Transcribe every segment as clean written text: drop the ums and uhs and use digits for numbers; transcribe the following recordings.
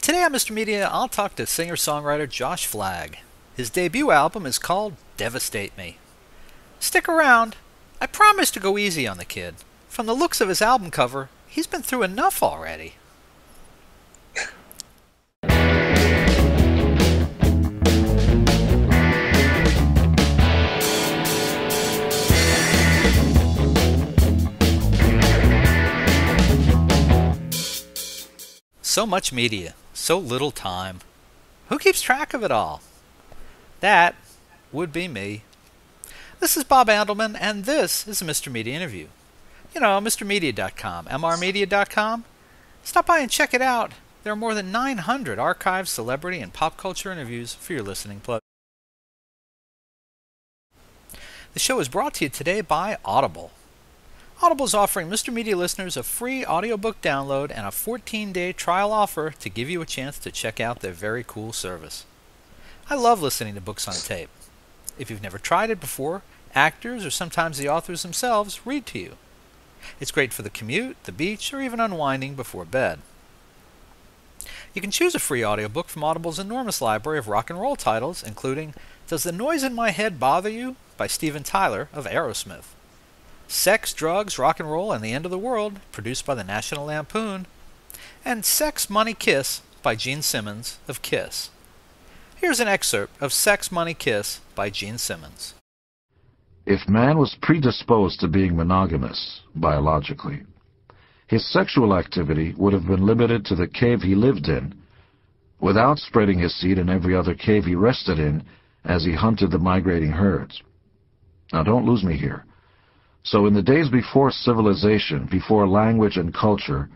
Today on Mr. Media, I'll talk to singer-songwriter Josh Flagg. His debut album is called Devastate Me. Stick around. I promise to go easy on the kid. From the looks of his album cover, he's been through enough already. So much media, so little time. Who keeps track of it all? That would be me. This is Bob Andelman, and this is a Mr. Media interview. You know, MrMedia.com, MRmedia.com. Stop by and check it out. There are more than 900 archived celebrity and pop culture interviews for your listening pleasure. The show is brought to you today by Audible. Audible is offering Mr. Media listeners a free audiobook download and a 14-day trial offer to give you a chance to check out their very cool service. I love listening to books on tape. If you've never tried it before, actors or sometimes the authors themselves read to you. It's great for the commute, the beach, or even unwinding before bed. You can choose a free audiobook from Audible's enormous library of rock and roll titles, including Does the Noise in My Head Bother You? By Steven Tyler of Aerosmith. Sex, Drugs, Rock and Roll, and the End of the World, produced by the National Lampoon, and Sex, Money, Kiss by Gene Simmons of Kiss. Here's an excerpt of Sex, Money, Kiss by Gene Simmons. If man was predisposed to being monogamous, biologically, his sexual activity would have been limited to the cave he lived in, without spreading his seed in every other cave he rested in as he hunted the migrating herds. Now don't lose me here. So in the days before civilization, before language and culture,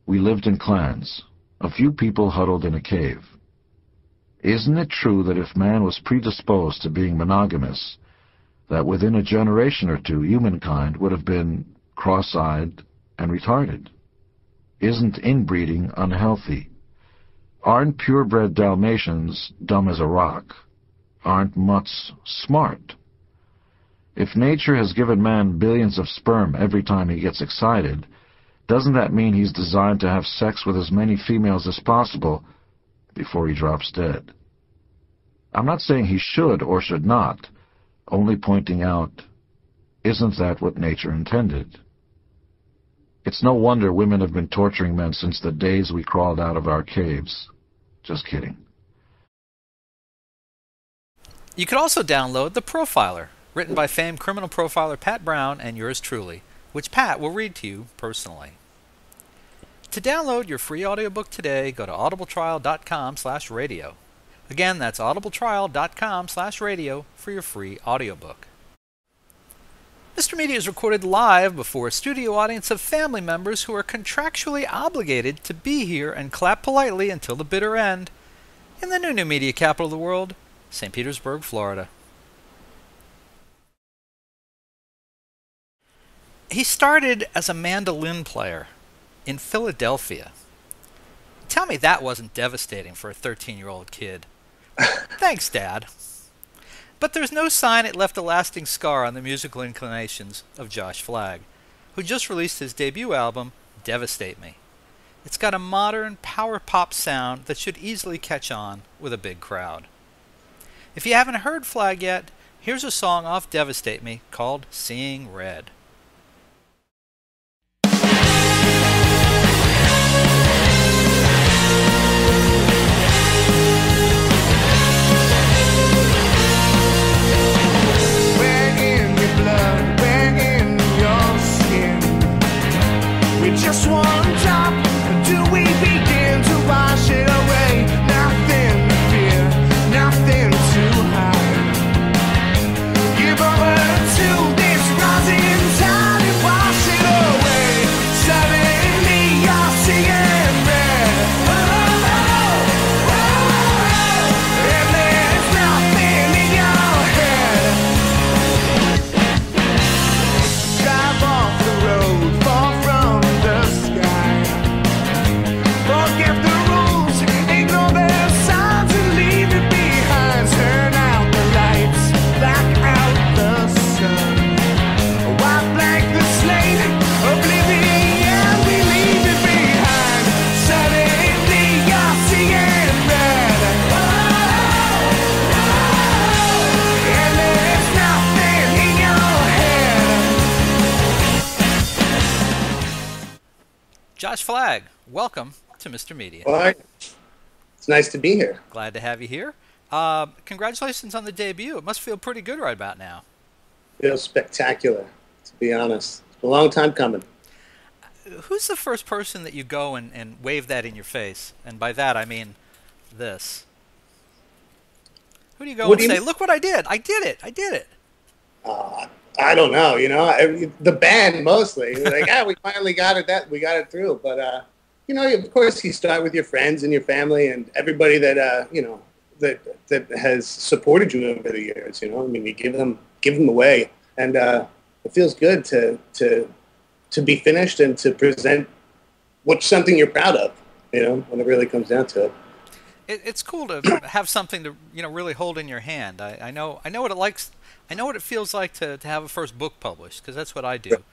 we lived in clans, a few people huddled in a cave. Isn't it true that if man was predisposed to being monogamous, that within a generation or two humankind would have been cross-eyed and retarded? Isn't inbreeding unhealthy? Aren't purebred Dalmatians dumb as a rock? Aren't mutts smart? If nature has given man billions of sperm every time he gets excited, doesn't that mean he's designed to have sex with as many females as possible before he drops dead? I'm not saying he should or should not, only pointing out, isn't that what nature intended? It's no wonder women have been torturing men since the days we crawled out of our caves. Just kidding. You could also download The Profiler, written by famed criminal profiler Pat Brown and yours truly, which Pat will read to you personally. To download your free audiobook today, go to audibletrial.com/radio. Again, that's audibletrial.com/radio for your free audiobook. Mr. Media is recorded live before a studio audience of family members who are contractually obligated to be here and clap politely until the bitter end in the new media capital of the world, St. Petersburg, Florida. He started as a mandolin player in Philadelphia. Tell me that wasn't devastating for a 13-year-old kid. Thanks, Dad. But there's no sign it left a lasting scar on the musical inclinations of Josh Flagg, who just released his debut album, Devastate Me. It's got a modern power pop sound that should easily catch on with a big crowd. If you haven't heard Flagg yet, here's a song off Devastate Me called Seeing Red. Just one drop, do we begin to wash it away? Nothing to fear, nothing to hide. Give over to this rising Josh Flagg, welcome to Mr. Media. All right. It's nice to be here. Glad to have you here. Congratulations on the debut. It must feel pretty good right about now. Feels spectacular, to be honest. It's a long time coming. Who's the first person that you go and wave that in your face? And by that I mean this. Who do you go and say, look what I did. I did it. I did it. I don't know, the band mostly. Like, we finally got it. We got it through. But, of course, you start with your friends and your family and everybody that, that has supported you over the years. I mean, you give them away. And it feels good to be finished and to present something you're proud of, when it really comes down to it. It's cool to have something to really hold in your hand. I know what it likes. I know what it feels like to have a first book published, because that's what I do,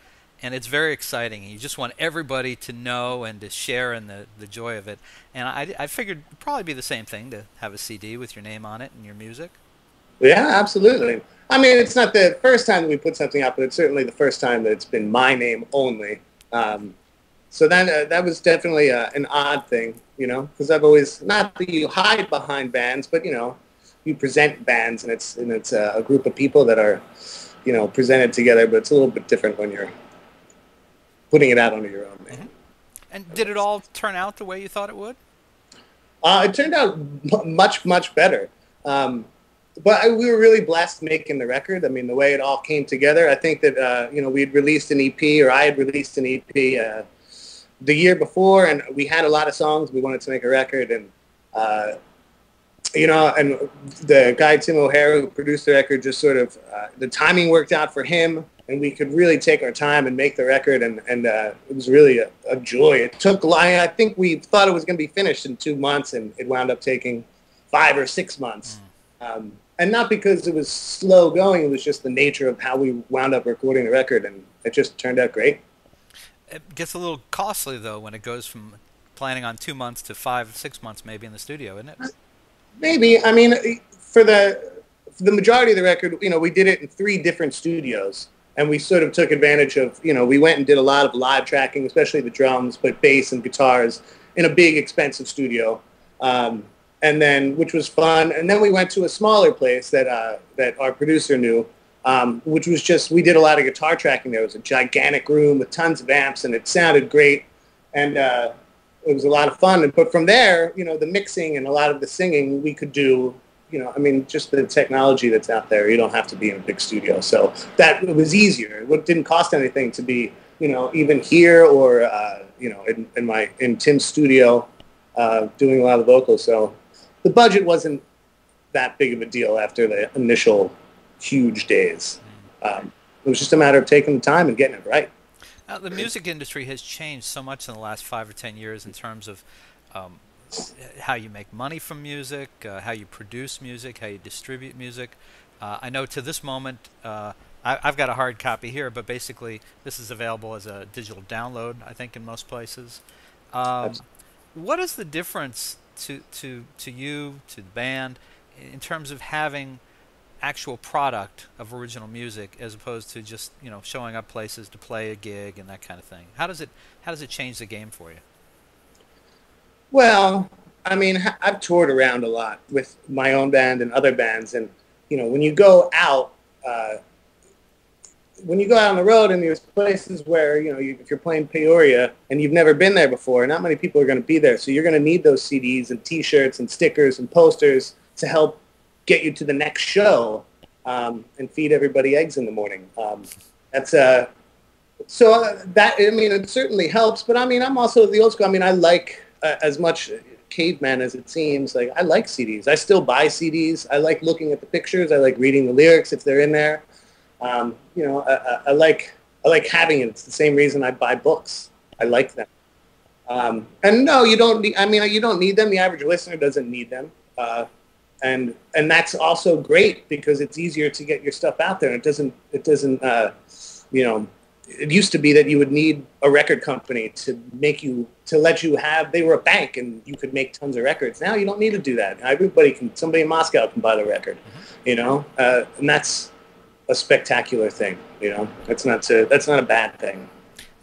and it's very exciting. You just want everybody to know and to share in the joy of it. And I figured it'd probably be the same thing to have a CD with your name on it and your music. Yeah, absolutely. I mean, it's not the first time that we put something up, but it's certainly the first time that it's been my name only. So that was definitely an odd thing, because I've always, not that you hide behind bands, but you present bands, and it's a group of people that are, presented together. But it's a little bit different when you're putting it out under your own name. Mm-hmm. And did it all turn out the way you thought it would? It turned out much, much better. But we were really blessed making the record. I mean, the way it all came together. I think that we'd released an EP, or I had released an EP. The year before, and we had a lot of songs. We wanted to make a record, and and the guy Tim O'Hara, who produced the record, just sort of the timing worked out for him, and we could really take our time and make the record, and it was really a joy. It took, I think we thought it was going to be finished in 2 months, and it wound up taking 5 or 6 months. And not because it was slow going; it was just the nature of how we wound up recording the record, and it just turned out great. It gets a little costly, though, when it goes from planning on 2 months to 5, 6 months maybe in the studio, isn't it? Maybe. I mean, for the majority of the record, we did it in 3 different studios, and we sort of took advantage of, we went and did a lot of live tracking, especially the drums, but bass and guitars, in a big, expensive studio, and then, which was fun. And then we went to a smaller place that our producer knew, which was just, we did a lot of guitar tracking there. It was a gigantic room with tons of amps, and it sounded great, and it was a lot of fun. But from there, the mixing and a lot of the singing we could do, just the technology that's out there, you don't have to be in a big studio. So it was easier. It didn't cost anything to be, even here or, in Tim's studio doing a lot of vocals. So the budget wasn't that big of a deal after the initial huge days. It was just a matter of taking the time and getting it right. Now, the music industry has changed so much in the last 5 or 10 years in terms of how you make money from music, how you produce music, how you distribute music. I know to this moment, I've got a hard copy here, but basically this is available as a digital download, I think, in most places. What is the difference to you, to the band, in terms of having actual product of original music as opposed to just showing up places to play a gig and that kind of thing? How does it change the game for you? Well, I mean, I've toured around a lot with my own band and other bands, and when you go out on the road and there's places where if you're playing Peoria and you've never been there before, not many people are going to be there, so you're going to need those CDs and T-shirts and stickers and posters to help get you to the next show, and feed everybody eggs in the morning. So that, I mean, it certainly helps. But I mean, I'm also the old school. I mean, I like as much caveman as it seems. Like, I like CDs. I still buy CDs. I like looking at the pictures. I like reading the lyrics if they're in there. I like having it. It's the same reason I buy books. I like them. And no, you don't need. I mean, you don't need them. The average listener doesn't need them. And that's also great because it's easier to get your stuff out there. It doesn't, it used to be that you would need a record company to let you have, they were a bank and you could make tons of records. Now you don't need to do that. Somebody in Moscow can buy the record, and that's a spectacular thing, That's not a bad thing.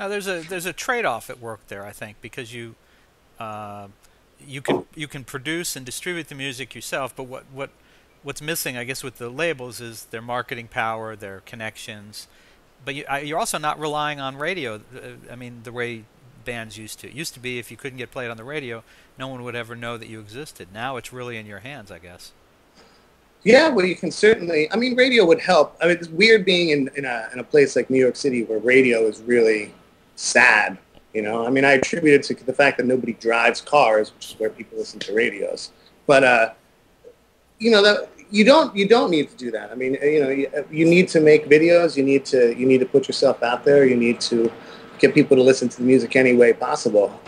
Now there's a trade-off at work there, I think, because uh, you can produce and distribute the music yourself, but what's missing, I guess, with the labels is their marketing power, their connections. But you're also not relying on radio. I mean, the way bands used to. It used to be if you couldn't get played on the radio, no one would ever know that you existed. Now it's really in your hands, I guess. Yeah, well, you can certainly. I mean, radio would help. I mean, it's weird being in a place like New York City where radio is really sad. You know, I mean, I attribute it to the fact that nobody drives cars, which is where people listen to radios. But you know, that you don't need to do that. I mean, you know, you need to make videos. You need to put yourself out there. You need to get people to listen to the music any way possible.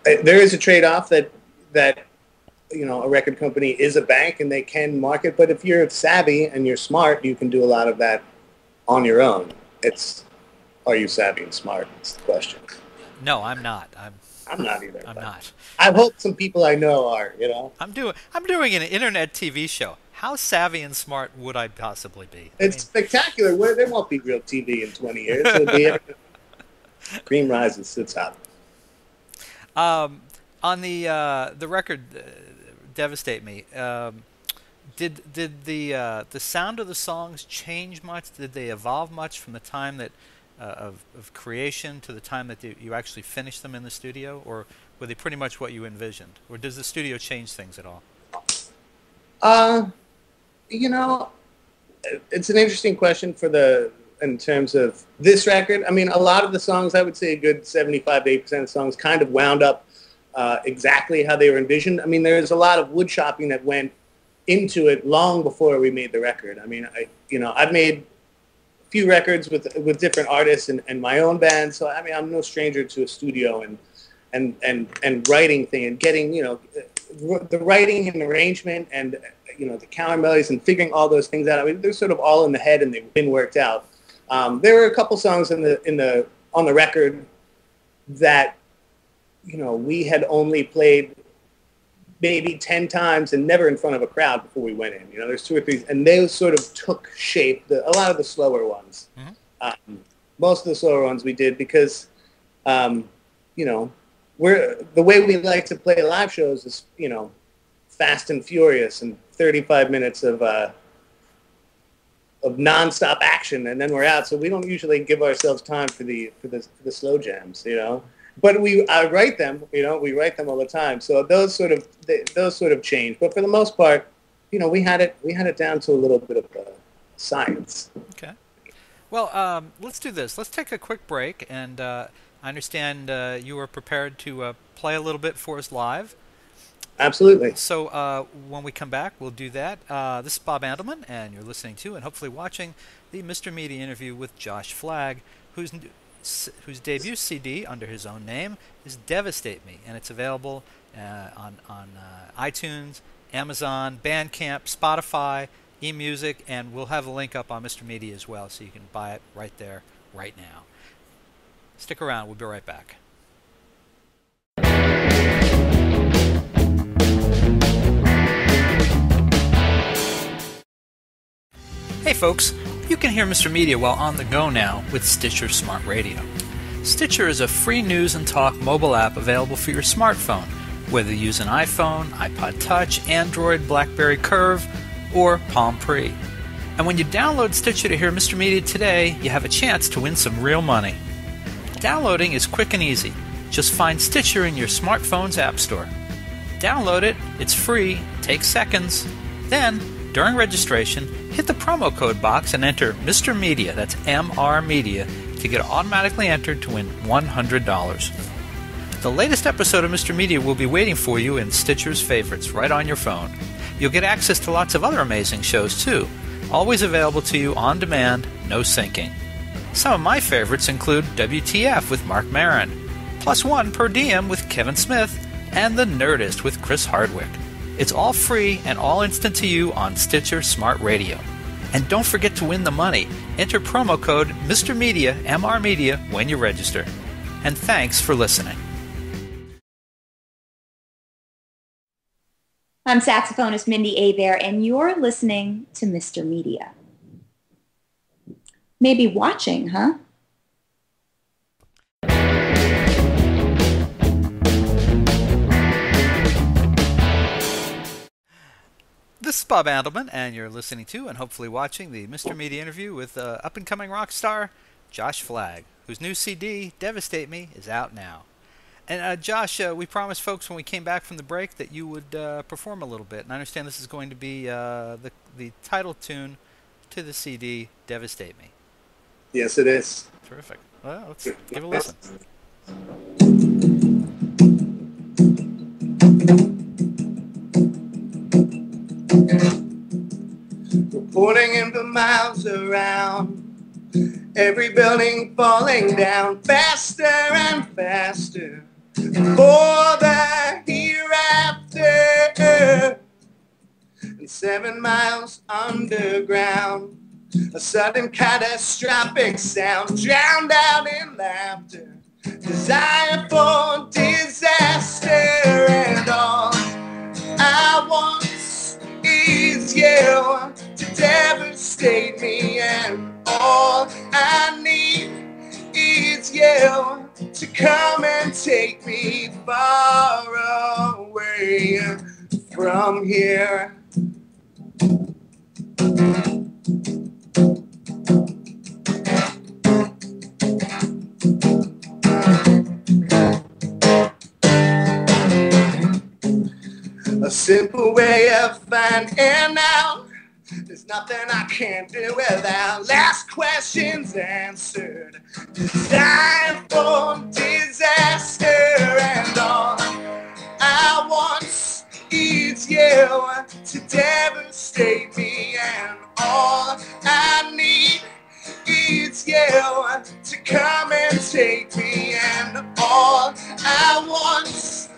There is a trade-off that you know, a record company is a bank and they can market, but if you're savvy and you're smart, you can do a lot of that on your own. Are you savvy and smart? That's the question. No, I'm not. I'm not either. I'm not. I hope some people I know are, you know. I'm doing an internet TV show. How savvy and smart would I possibly be? It's spectacular. There won't be real TV in 20 years. It'll be cream rises, sits up. On the record, Devastate Me. Did the sound of the songs change much? Did they evolve much from the time that of creation to the time that you actually finished them in the studio, or were they pretty much what you envisioned? Or does the studio change things at all? You know, it's an interesting question in terms of this record. I mean, a lot of the songs, I would say a good 75 to 8% of the songs kind of wound up exactly how they were envisioned. I mean, there's a lot of wood chopping that went into it long before we made the record. I mean, I've made a few records with different artists and my own band, so I mean, I'm no stranger to a studio and writing thing and getting, you know, the writing and arrangement and, you know, the counter melodies and figuring all those things out. I mean, they're sort of all in the head and they've been worked out. There were a couple songs on the record that, you know, we had only played maybe 10 times and never in front of a crowd before we went in. You know, there's 2 or 3, and those sort of took shape. A lot of the slower ones, most of the slower ones we did because, you know, the way we like to play live shows is, you know, fast and furious and 35 minutes of nonstop action, and then we're out. So we don't usually give ourselves time for the slow jams, you know. But I write them, you know. We write them all the time. So those sort of change. But for the most part, you know, we had it down to a little bit of science. Okay. Well, let's do this. Let's take a quick break, and I understand you are prepared to play a little bit for us live. Absolutely. So when we come back, we'll do that. This is Bob Andelman, and you're listening to and hopefully watching the Mr. Media interview with Josh Flagg, whose debut CD under his own name is Devastate Me, and it's available on iTunes, Amazon, Bandcamp, Spotify, eMusic, and we'll have a link up on Mr. Media as well, so you can buy it right there, right now. Stick around. We'll be right back. Hey folks, you can hear Mr. Media while on the go now with Stitcher Smart Radio. Stitcher is a free news and talk mobile app available for your smartphone, whether you use an iPhone, iPod Touch, Android, BlackBerry Curve, or Palm Pre. And when you download Stitcher to hear Mr. Media today, you have a chance to win some real money. Downloading is quick and easy. Just find Stitcher in your smartphone's app store. Download it, it's free, takes seconds. Then, during registration, hit the promo code box and enter Mr. Media, that's MR Media, to get automatically entered to win $100. The latest episode of Mr. Media will be waiting for you in Stitcher's favorites right on your phone. You'll get access to lots of other amazing shows too, always available to you on demand, no syncing. Some of my favorites include WTF with Mark Maron, Plus One Per Diem with Kevin Smith, and The Nerdist with Chris Hardwick. It's all free and all instant to you on Stitcher Smart Radio. And don't forget to win the money. Enter promo code Mr. Media, MR Media, when you register. And thanks for listening. I'm saxophonist Mindy Abair, and you're listening to Mr. Media. Maybe watching, huh? This is Bob Andelman, and you're listening to and hopefully watching the Mr. Media interview with up-and-coming rock star Josh Flagg, whose new CD, Devastate Me, is out now. And Josh, we promised folks when we came back from the break that you would perform a little bit, and I understand this is going to be the title tune to the CD, Devastate Me. Yes, it is. Terrific. Well, let's give a listen. Reporting in for miles around, every building falling down faster and faster for the hereafter. And 7 miles underground, a sudden catastrophic sound drowned out in laughter, desire for disaster, and all I want is you to devastate me, and all I need is you to come and take me far away from here. A simple way of finding out. There's nothing I can't do without. Last questions answered. Desire for disaster, and all I want is you to devastate me, and all I need is you to come and take me, and all I want is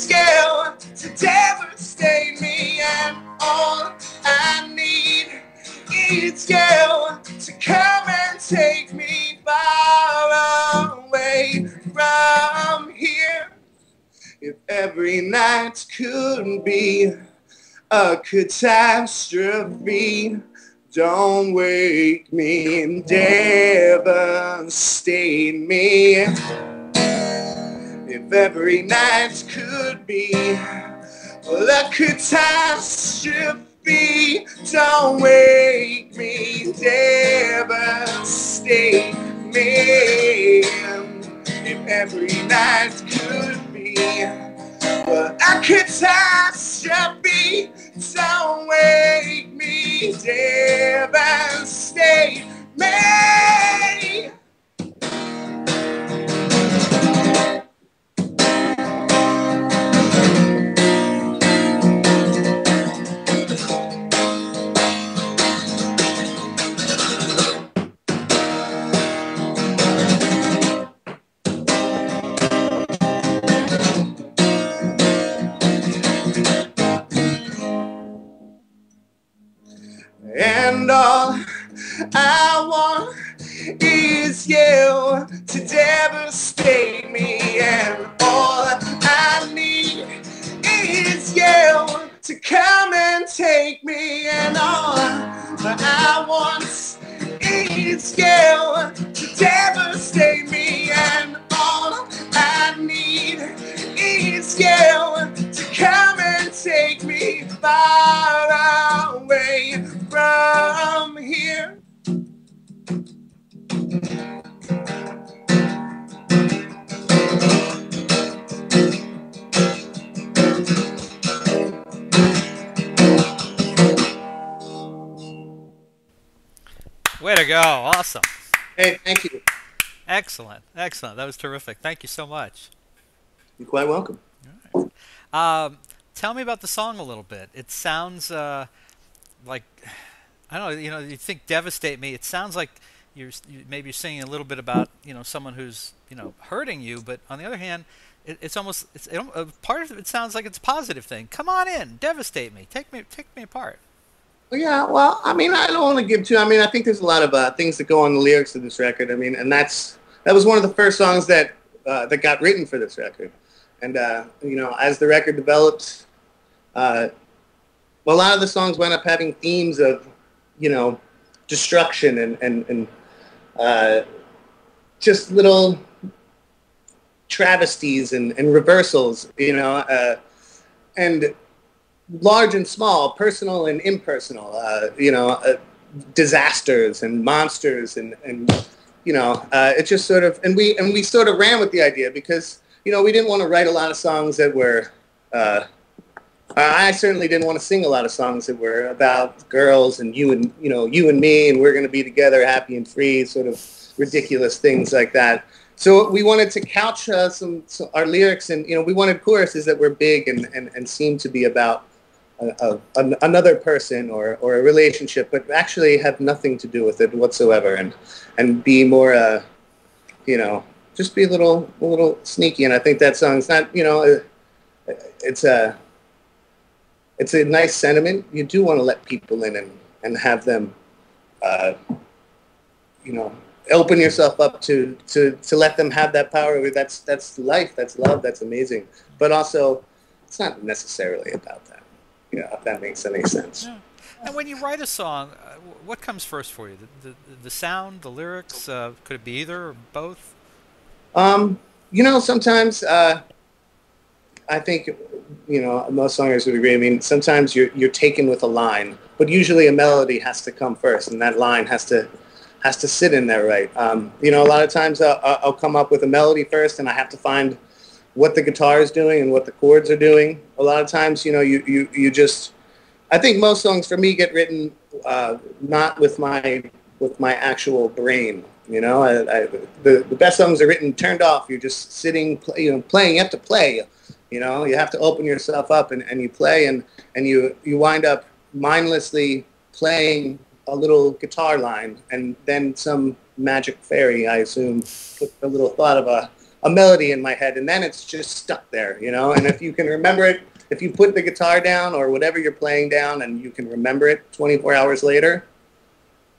you to devastate me, and all I need is you to come and take me far away from here. If every night could be a catastrophe, don't wake me and devastate me. If every night could be a catastrophe, don't wake me, devastate me. If every night could be a catastrophe, don't wake me, devastate me. And all I want is you to devastate me, and all I need is you to come and take me, and all I want is you to devastate me, and all I need is you to come and take me far away from here. Way to go. Awesome. Hey, thank you. Excellent. Excellent. That was terrific. Thank you so much. You're quite welcome. Tell me about the song a little bit. It sounds like, I don't know, you think Devastate Me. It sounds like maybe you're singing a little bit about, someone who's, hurting you. But on the other hand, it's almost, part of it sounds like it's a positive thing. Come on in, devastate me. Take me apart. Yeah, well, I mean, I don't want to give too. I mean, I think there's a lot of things that go on the lyrics of this record. I mean, and that was one of the first songs that got written for this record. And as the record developed, a lot of the songs wound up having themes of, destruction and just little travesties and reversals, and large and small, personal and impersonal, disasters and monsters and it just sort of, and we sort of ran with the idea because, we didn't want to write a lot of songs that were, I certainly didn't want to sing a lot of songs that were about girls and you and me, and we're going to be together happy and free, sort of ridiculous things like that. So we wanted to couch our lyrics, and we wanted choruses that were big and seemed to be about another person or a relationship, but actually have nothing to do with it whatsoever, and be more, just be a little sneaky. And I think that song's not, it's a nice sentiment. You do want to let people in and have them, open yourself up to let them have that power. That's life, that's love, that's amazing. But also, it's not necessarily about that. If that makes any sense. Yeah. And when you write a song, what comes first for you? The sound, the lyrics? Could it be either or both? Sometimes I think most songwriters would agree. I mean, sometimes you're taken with a line, but usually a melody has to come first, and that line has to sit in there right. A lot of times I'll come up with a melody first, and I have to find what the guitar is doing and what the chords are doing. A lot of times, you just, I think most songs for me get written not with my actual brain. The best songs are written turned off. You're just sitting, playing. You have to play. You have to open yourself up and you play and you wind up mindlessly playing a little guitar line, and then some magic fairy, I assume, put a little thought of a melody in my head, and then it's just stuck there, and if you can remember it, if you put the guitar down or whatever you're playing down and you can remember it 24 hours later,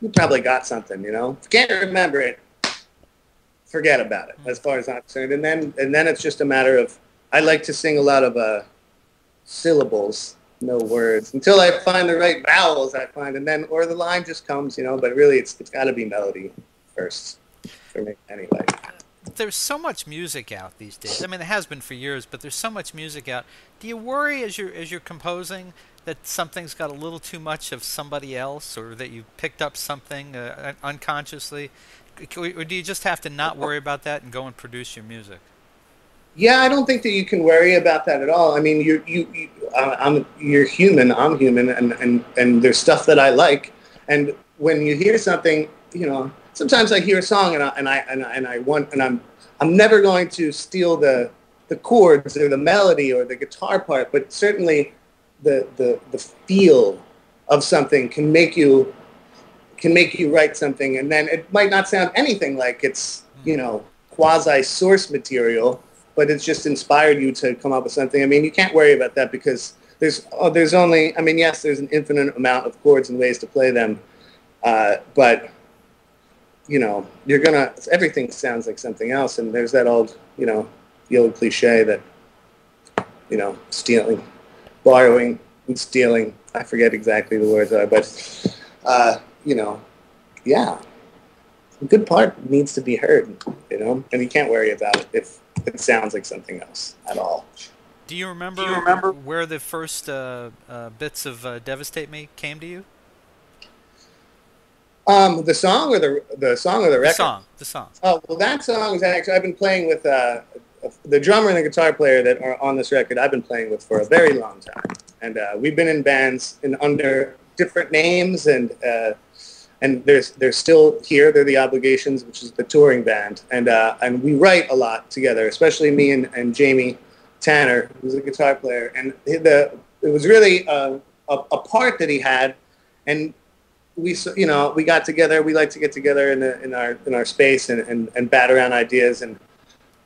you probably got something. If you can't remember it, forget about it, as far as I'm concerned. And then it's just a matter of, I like to sing a lot of syllables, no words, until I find the right vowels. Or the line just comes, but really it's got to be melody first for me anyway. There's so much music out these days. I mean, it has been for years, but there's so much music out. Do you worry as you're composing that something's got a little too much of somebody else, or that you picked up something unconsciously? Or do you just have to not worry about that and go and produce your music? Yeah, I don't think that you can worry about that at all. I mean, you're human. I'm human, and there's stuff that I like. And when you hear something, sometimes I hear a song I'm never going to steal the chords or the melody or the guitar part, but certainly the feel of something can make you write something, and then it might not sound anything like it's quasi source material, but it's just inspired you to come up with something. I mean, you can't worry about that because there's only, I mean, yes, there's an infinite amount of chords and ways to play them, but everything sounds like something else. And there's that old, the old cliche that, stealing, borrowing, and stealing. I forget exactly the words are, but, yeah, a good part needs to be heard, and you can't worry about it if it sounds like something else at all. Do you remember where the first bits of Devastate Me came to you? The song or the record? The song. Oh, well, that song is actually, I've been playing with the drummer and the guitar player that are on this record. I've been playing with for a very long time, and we've been in bands under different names, and they're still here. They're the Obligations, which is the touring band, and we write a lot together, especially me and Jamie Tanner, who's a guitar player, and it was really a part that he had, and we got together. We like to get together in our space and bat around ideas, and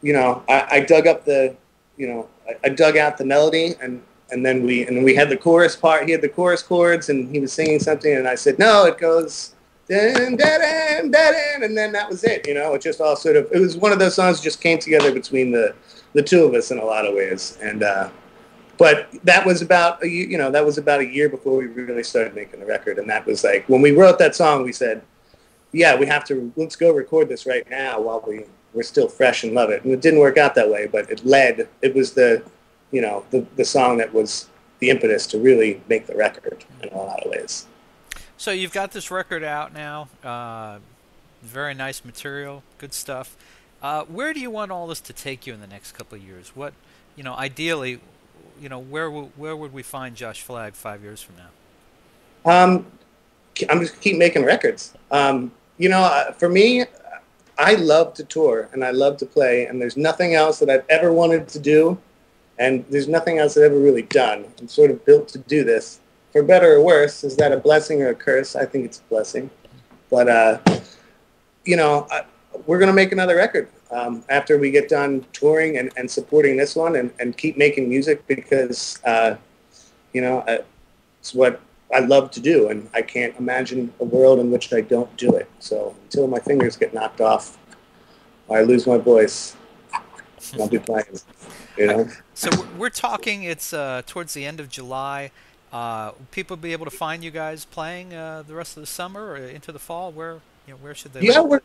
I dug up I dug out the melody, and then we had the chorus part. He had the chorus chords, and he was singing something, and I said, no, it goes dun, dun, dun, dun, and then that was it. It just all sort of, it was one of those songs that just came together between the two of us in a lot of ways, and but that was about a year before we really started making the record, and that was like when we wrote that song, we said, yeah, let's go record this right now while we're still fresh and love it. And it didn't work out that way, but it was the song that was the impetus to really make the record in a lot of ways. So you've got this record out now. Very nice material, good stuff. Where do you want all this to take you in the next couple of years? What, ideally, where would we find Josh Flagg 5 years from now? I'm just keep making records. For me, I love to tour and I love to play, and there's nothing else that I've ever wanted to do, and there's nothing else I've ever really done. I'm sort of built to do this. For better or worse, is that a blessing or a curse? I think it's a blessing. But, we're going to make another record after we get done touring and supporting this one, and keep making music because, it's what I love to do, and I can't imagine a world in which I don't do it. So until my fingers get knocked off, or I lose my voice, I'll be playing. So we're talking. It's towards the end of July. People be able to find you guys playing the rest of the summer or into the fall. Where should they? Yeah, we're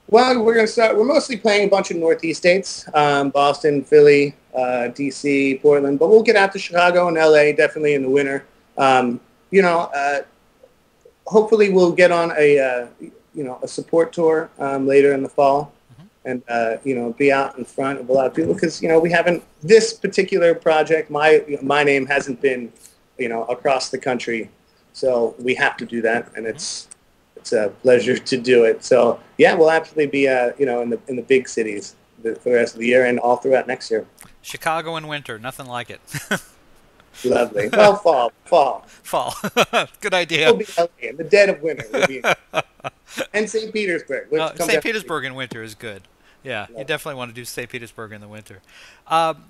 going to start. We're mostly playing a bunch of Northeast states: Boston, Philly, DC, Portland. But we'll get out to Chicago and LA definitely in the winter. Hopefully we'll get on a support tour later in the fall, and be out in front of a lot of people, because we haven't, this particular project, my name hasn't been across the country, so we have to do that, and it's a pleasure to do it. So yeah, we'll absolutely be in the big cities for the rest of the year and all throughout next year. Chicago in winter, nothing like it. Lovely. Well, fall. Good idea. We'll be in the dead of winter. And St. Petersburg. St. Petersburg in winter is good. Yeah, you definitely want to do St. Petersburg in the winter.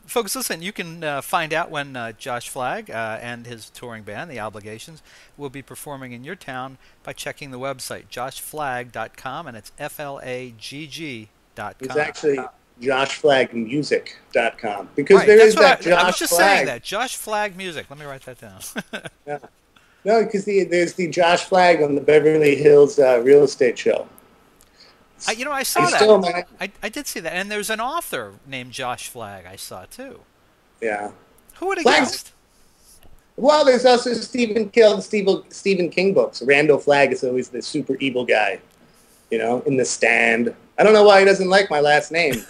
Folks, listen, you can find out when Josh Flagg and his touring band, The Obligations, will be performing in your town by checking the website, joshflagg.com, and it's FLAGG.com. It's actually joshflaggmusic.com, because there is that Josh Flagg. I was just saying that. Josh Flagg Music. Let me write that down. Yeah. No, because there's the Josh Flagg on the Beverly Hills real estate show. I saw that. I did see that. And there's an author named Josh Flagg I saw, too. Yeah. Who would have guessed? Well, there's also Stephen King books. Randall Flagg is always the super evil guy, in The Stand. I don't know why he doesn't like my last name.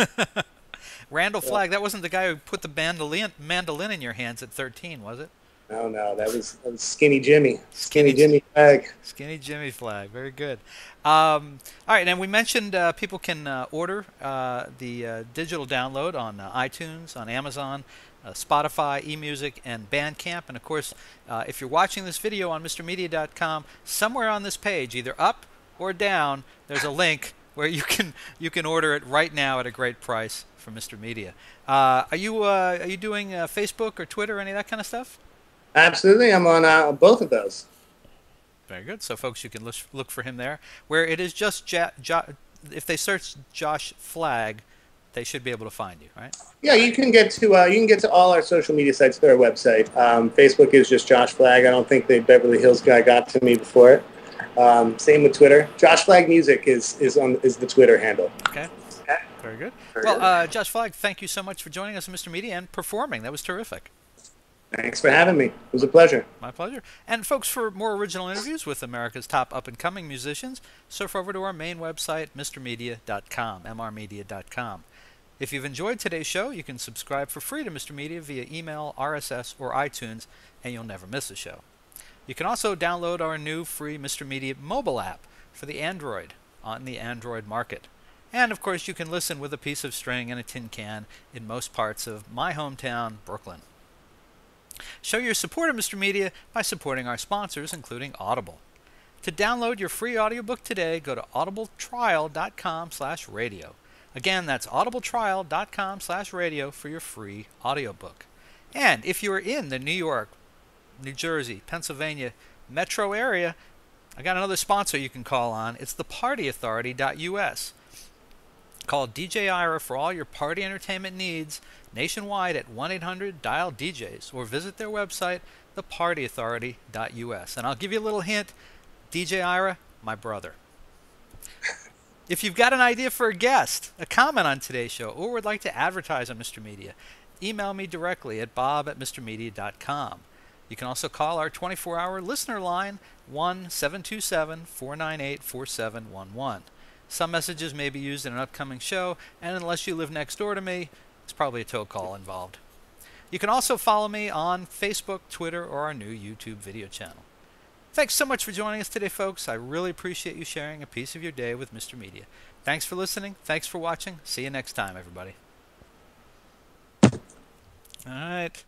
Randall Flagg, that wasn't the guy who put the mandolin in your hands at 13, was it? No, that was Skinny Jimmy. Skinny Jimmy Flagg. Skinny Jimmy Flagg. Very good. All right, and we mentioned people can order the digital download on iTunes, on Amazon, Spotify, eMusic, and Bandcamp. And, of course, if you're watching this video on MrMedia.com, somewhere on this page, either up or down, there's a link where you can order it right now at a great price from Mr. Media. Are you doing Facebook or Twitter, any of that kind of stuff? Absolutely, I'm on both of those. Very good. So, folks, you can look for him there. Where it is just if they search Josh Flagg, they should be able to find you, right? Yeah, you can get to all our social media sites through our website. Facebook is just Josh Flagg. I don't think the Beverly Hills guy got to me before it. Same with Twitter. Josh Flagg Music is the Twitter handle. Okay. Very good. Well, Josh Flagg, thank you so much for joining us on Mr. Media and performing. That was terrific. Thanks for having me. It was a pleasure. My pleasure. And folks, for more original interviews with America's top up-and-coming musicians, surf over to our main website, mrmedia.com, mrmedia.com. If you've enjoyed today's show, you can subscribe for free to Mr. Media via email, RSS, or iTunes, and you'll never miss a show. You can also download our new free Mr. Media mobile app for the Android on the Android market. And, of course, you can listen with a piece of string and a tin can in most parts of my hometown, Brooklyn. Show your support of Mr. Media by supporting our sponsors, including Audible. To download your free audiobook today, go to audibletrial.com/radio. Again, that's audibletrial.com/radio for your free audiobook. And if you are in the New York, New Jersey, Pennsylvania metro area, I got another sponsor you can call on. It's the partyauthority.us. Call DJ Ira for all your party entertainment needs nationwide at 1-800-DIAL-DJs or visit their website, thepartyauthority.us. And I'll give you a little hint, DJ Ira, my brother. If you've got an idea for a guest, a comment on today's show, or would like to advertise on Mr. Media, email me directly at bob@mrmedia.com. You can also call our 24-hour listener line, 1-727-498-4711. Some messages may be used in an upcoming show, and unless you live next door to me, it's probably a tow call involved. You can also follow me on Facebook, Twitter, or our new YouTube video channel. Thanks so much for joining us today, folks. I really appreciate you sharing a piece of your day with Mr. Media. Thanks for listening. Thanks for watching. See you next time, everybody. All right.